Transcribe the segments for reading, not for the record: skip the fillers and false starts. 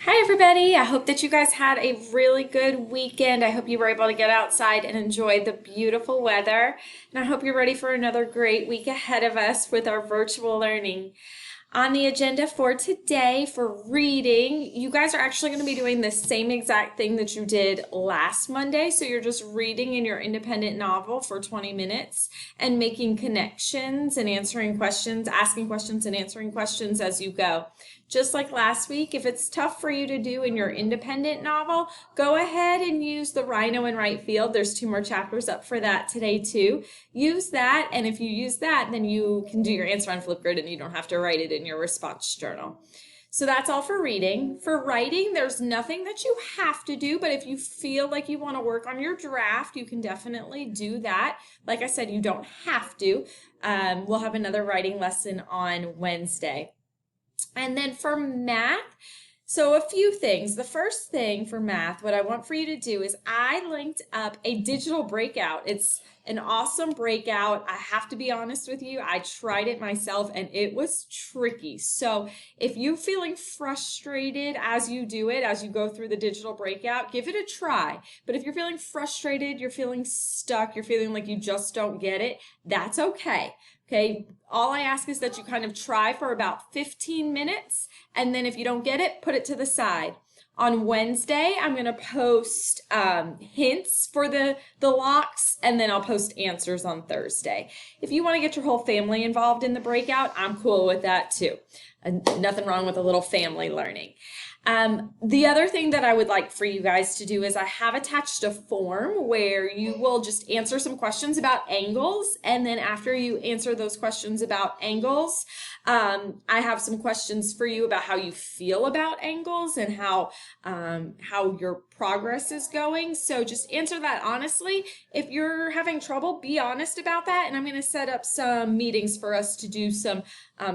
Hi, everybody. I hope that you guys had a really good weekend. I hope you were able to get outside and enjoy the beautiful weather. And I hope you're ready for another great week ahead of us with our virtual learning. On the agenda for today for reading, you guys are actually going to be doing the same exact thing that you did last Monday. So you're just reading in your independent novel for 20 minutes and making connections and answering questions, asking questions and answering questions as you go. Just like last week, if it's tough for you to do in your independent novel, go ahead and use the Rhino and Write Field. There's 2 more chapters up for that today too. Use that, and if you use that, then you can do your answer on Flipgrid and you don't have to write it in your response journal. So that's all for reading. For writing, there's nothing that you have to do, but if you feel like you want to work on your draft, you can definitely do that. Like I said, you don't have to. We'll have another writing lesson on Wednesday. And then for math, so a few things. The first thing for math, what I want for you to do is I linked up a digital breakout. It's an awesome breakout. I have to be honest with you. I tried it myself and it was tricky. So if you're feeling frustrated as you do it, as you go through the digital breakout, give it a try. But if you're feeling frustrated, you're feeling stuck, you're feeling like you just don't get it, that's okay. Okay, all I ask is that you kind of try for about 15 minutes, and then if you don't get it, put it to the side. On Wednesday, I'm going to post hints for the locks, and then I'll post answers on Thursday. If you want to get your whole family involved in the breakout, I'm cool with that too. Nothing wrong with a little family learning. The other thing that I would like for you guys to do is I have attached a form where you will just answer some questions about angles, and then after you answer those questions about angles, I have some questions for you about how you feel about angles and how your progress is going. So just answer that honestly. If you're having trouble, be honest about that, and I'm going to set up some meetings for us to do some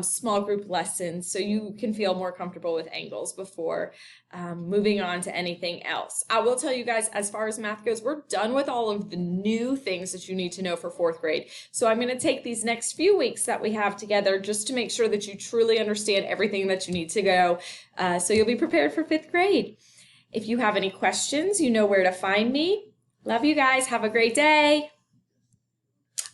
small group lessons so you can feel more comfortable with angles before moving on to anything else. I will tell you guys, as far as math goes, we're done with all of the new things that you need to know for 4th grade. So I'm going to take these next few weeks that we have together just to make sure that you truly understand everything that you need to go so you'll be prepared for 5th grade. If you have any questions, you know where to find me. Love you guys. Have a great day.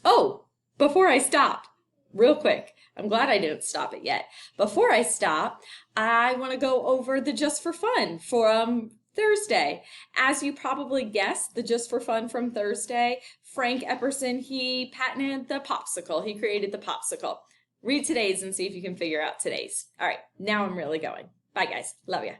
Oh, before I stop, real quick, I'm glad I didn't stop it yet. Before I stop, I want to go over the Just for Fun from Thursday. As you probably guessed, the Just for Fun from Thursday, Frank Epperson, he patented the popsicle. He created the popsicle. Read today's and see if you can figure out today's. All right, now I'm really going. Bye, guys. Love ya.